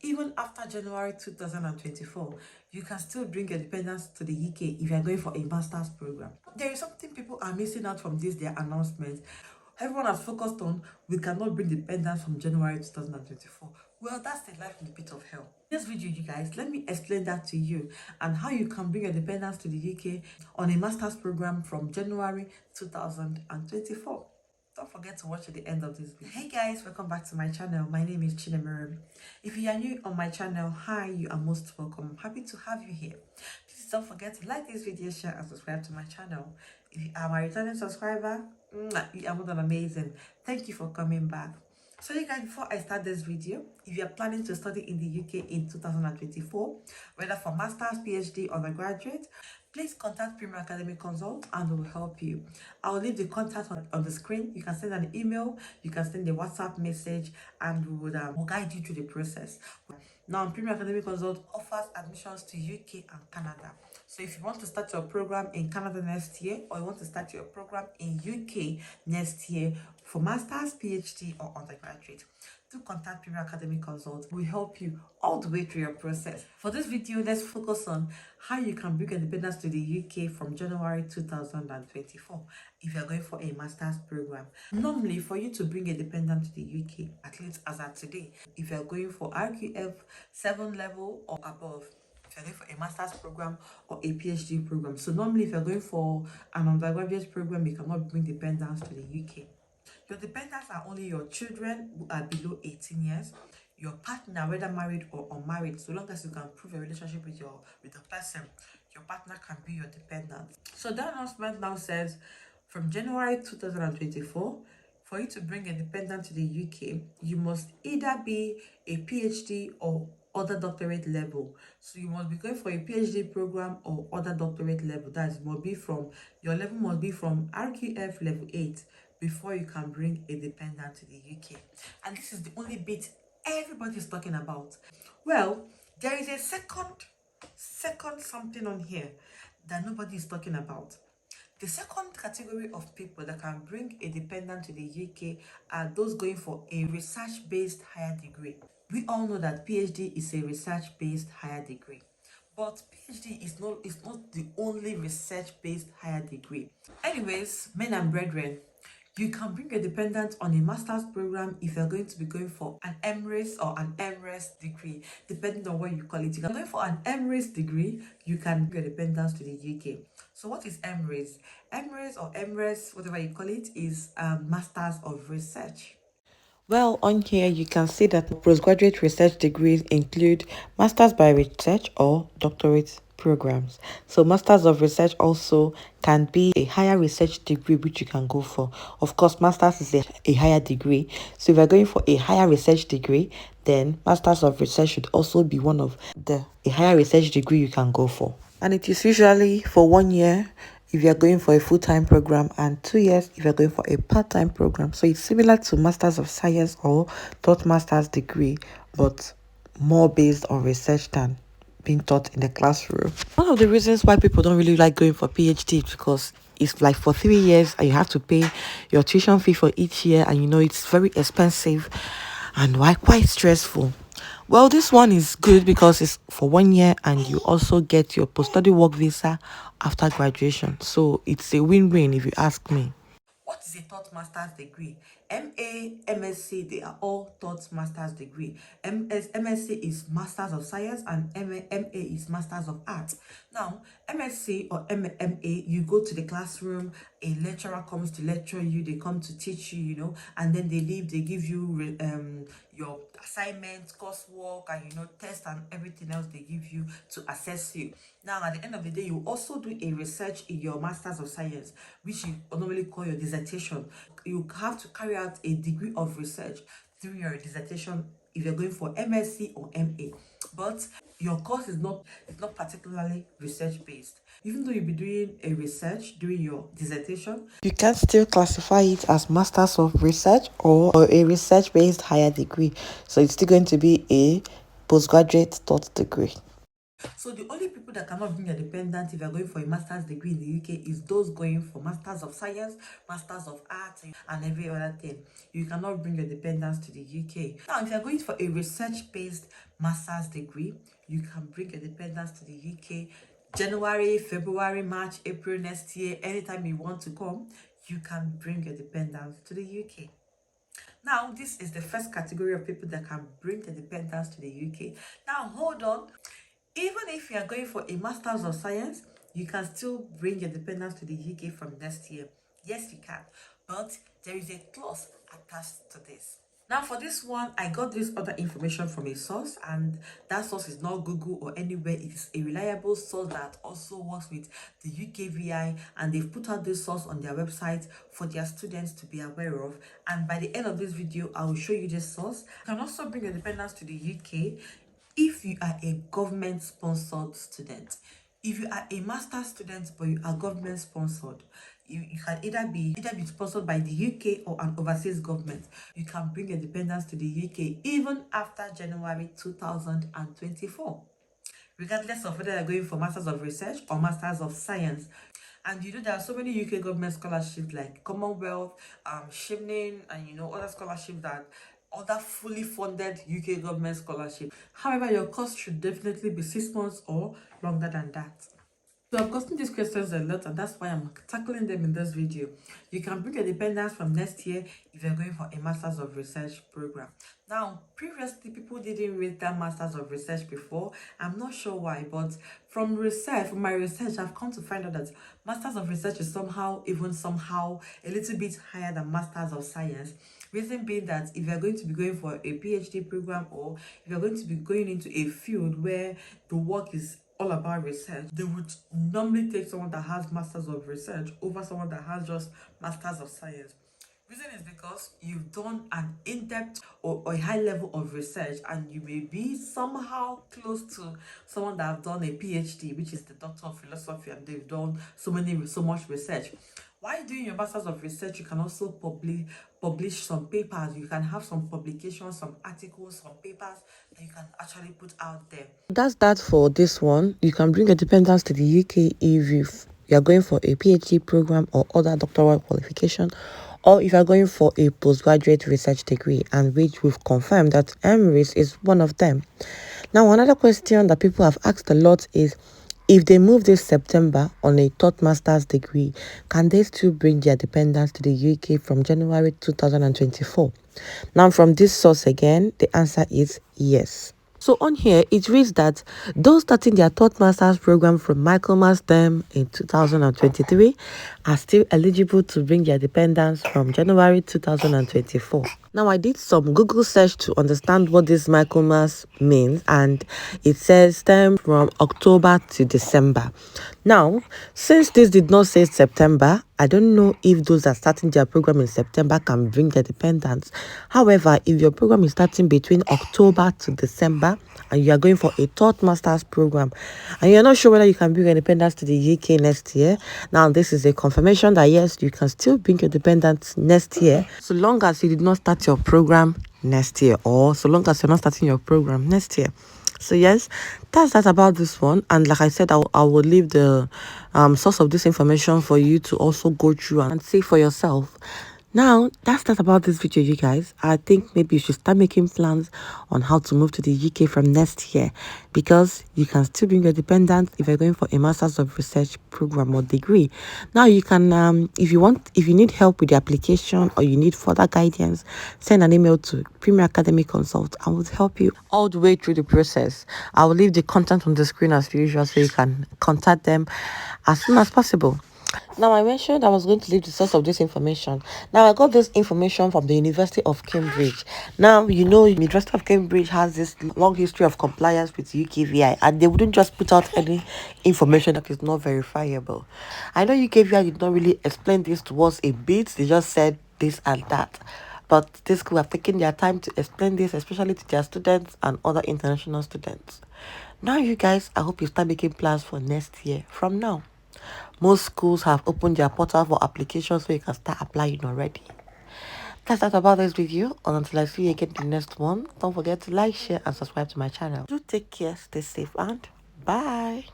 Even after January 2024, you can still bring your dependents to the UK if you're going for a master's program. There is something people are missing out from their announcements. Everyone has focused on we cannot bring dependents from January 2024. Well, that's the life in the pit of hell. In this video, you guys, let me explain that to you and how you can bring your dependents to the UK on a master's program from January 2024. Don't forget to watch at the end of this video. Hey guys, welcome back to my channel. My name is Chinemerem. If you are new on my channel, hi, you are most welcome. I'm happy to have you here. Please don't forget to like this video, share and subscribe to my channel. If you are my returning subscriber, you are more than amazing. Thank you for coming back. So you guys, before I start this video, if you are planning to study in the UK in 2024, whether for master's, PhD, or undergraduate, please contact Premier Academic Consult and we'll help you. I'll leave the contact on the screen. You can send an email, you can send a WhatsApp message, and we'll guide you through the process. Now, Premier Academic Consult offers admissions to UK and Canada. So if you want to start your program in Canada next year, or you want to start your program in UK next year for master's, PhD, or undergraduate, do contact Premier Academic Consult. We help you all the way through your process. For this video, let's focus on how you can bring independence to the UK from January 2024 if you're going for a master's program. Normally, for you to bring a dependent to the UK, at least as at today, if you're going for RQF 7 level or above, if you're going for a master's program or a PhD program. So normally, if you're going for an undergraduate program, you cannot bring dependents to the UK. Your dependents are only your children who are below 18 years, your partner, whether married or unmarried, so long as you can prove a relationship with the person, your partner can be your dependent. So that announcement now says from January 2024, for you to bring a dependent to the UK, you must either be a PhD or other doctorate level. So you must be going for a PhD program or other doctorate level. That is, your level must be from RQF level 8 before you can bring a dependent to the UK. And this is the only bit everybody is talking about. Well, there is a second something on here that nobody is talking about. The second category of people that can bring a dependent to the UK are those going for a research-based higher degree. We all know that PhD is a research-based higher degree. But PhD is not the only research-based higher degree. Anyways, men and brethren, you can bring a dependent on a master's program if you're going to be going for an MRes or an MRes degree, depending on what you call it. If you're going for an MRes degree, you can bring a dependent to the UK. So what is MRes? MRes or MRes, whatever you call it, is Masters of Research. Well, on here you can see that postgraduate research degrees include Masters by Research or Doctorate programs. So Masters of Research also can be a higher research degree which you can go for. Of course, Masters is a higher degree. So if you're going for a higher research degree, then Masters of Research should also be one of a higher research degree you can go for. And it is usually for 1 year if you're going for a full-time program and 2 years if you're going for a part-time program. So it's similar to Masters of Science or taught master's degree, but more based on research than being taught in the classroom. One of the reasons why people don't really like going for PhD is because it's like for 3 years and you have to pay your tuition fee for each year, and it's very expensive and quite stressful. Well, this one is good because it's for 1 year and you also get your post-study work visa after graduation. So it's a win-win if you ask me. What is a taught master's degree? MA, MSc, they are all taught master's degree. MSc is Masters of Science and MA is Masters of Art. Now, MSc or MA, you go to the classroom, a lecturer comes to lecture you, they come to teach you, and then they leave, they give you your assignments, coursework, and tests and everything else they give you to assess you. Now, at the end of the day, you also do a research in your Masters of Science, which you normally call your dissertation. You have to carry out a degree of research through your dissertation if you're going for MSc or MA. But your course is not particularly research based. Even though you'll be doing a research during your dissertation, you can still classify it as Masters of Research or a research based higher degree. So it's still going to be a postgraduate taught degree. So the only people that cannot bring a dependent if you're going for a master's degree in the UK is those going for Masters of Science, Masters of Art, and every other thing. You cannot bring your dependents to the UK. Now, if you're going for a research-based master's degree, you can bring your dependents to the UK January, February, March, April next year. Anytime you want to come, you can bring your dependents to the UK. Now, this is the first category of people that can bring the dependents to the UK. Now, hold on. Even if you are going for a Master's of Science, you can still bring your dependents to the UK from next year. Yes, you can. But there is a clause attached to this. Now, for this one, I got this other information from a source, and that source is not Google or anywhere. It is a reliable source that also works with the UKVI, and they've put out this source on their website for their students to be aware of. And by the end of this video, I will show you this source. You can also bring your dependents to the UK if you are a government-sponsored student. If you are a master's student but you are government sponsored, you can either be sponsored by the UK or an overseas government. You can bring your dependents to the UK even after January 2024, regardless of whether you're going for Masters of Research or Masters of Science. And you know, there are so many UK government scholarships like Commonwealth, Chinemerem, and other scholarships that other fully funded UK government scholarship. However, your course should definitely be 6 months or longer than that. So I've gotten these questions a lot, and that's why I'm tackling them in this video. You can bring your dependents from next year if you're going for a Masters of Research program. Now, previously, people didn't read that Masters of Research before. I'm not sure why, but from my research, I've come to find out that Masters of Research is somehow a little bit higher than Masters of Science. Reason being that if you're going to be going for a PhD program, or if you're going to be going into a field where the work is all about research, they would normally take someone that has Masters of Research over someone that has just Masters of Science. Reason is because you've done an in-depth or a high level of research, and you may be somehow close to someone that have done a PhD, which is the Doctor of Philosophy, and they've done so much research. While doing your Masters of Research, you can also publish some papers. You can have some publications, some articles, some papers that you can actually put out there. That's that for this one. You can bring your dependents to the UK if you're going for a PhD program or other doctoral qualification, or if you're going for a postgraduate research degree, and which we've confirmed that enquiries is one of them. Now, another question that people have asked a lot is, if they move this September on a third master's degree, can they still bring their dependents to the UK from January 2024? Now, from this source again, the answer is yes. So on here, it reads that those starting their third master's program from Michaelmas term in 2023 are still eligible to bring their dependents from January 2024. Now, I did some Google search to understand what this Michaelmas means, and it says term from October to December. Now, since this did not say September, I don't know if those that are starting their program in September can bring their dependents. However, if your program is starting between October to December and you are going for a third master's program and you're not sure whether you can bring your dependents to the UK next year, now this is a confirmation that yes, you can still bring your dependents next year, so long as you did not start your program next year, or so long as you're not starting your program next year. So yes, that's that about this one. And like I said, I will leave the source of this information for you to also go through and see for yourself. Now, that's that about this video, you guys. I think maybe you should start making plans on how to move to the UK from next year, because you can still bring your dependent if you're going for a Masters of Research program or degree. Now, you can, if you need help with the application or you need further guidance, send an email to Premier Academic Consult and we'll help you all the way through the process. I will leave the content on the screen as usual so you can contact them as soon as possible. Now, I mentioned I was going to leave the source of this information. Now, I got this information from the University of Cambridge. Now, the University of Cambridge has this long history of compliance with UKVI, and they wouldn't just put out any information that is not verifiable. I know UKVI did not really explain this to us a bit. They just said this and that. But this school have taken their time to explain this, especially to their students and other international students. Now, you guys, I hope you start making plans for next year from now. Most schools have opened their portal for applications, so you can start applying already. That's that about this video. Until I see you again in the next one, don't forget to like, share, and subscribe to my channel. Do take care, stay safe, and bye.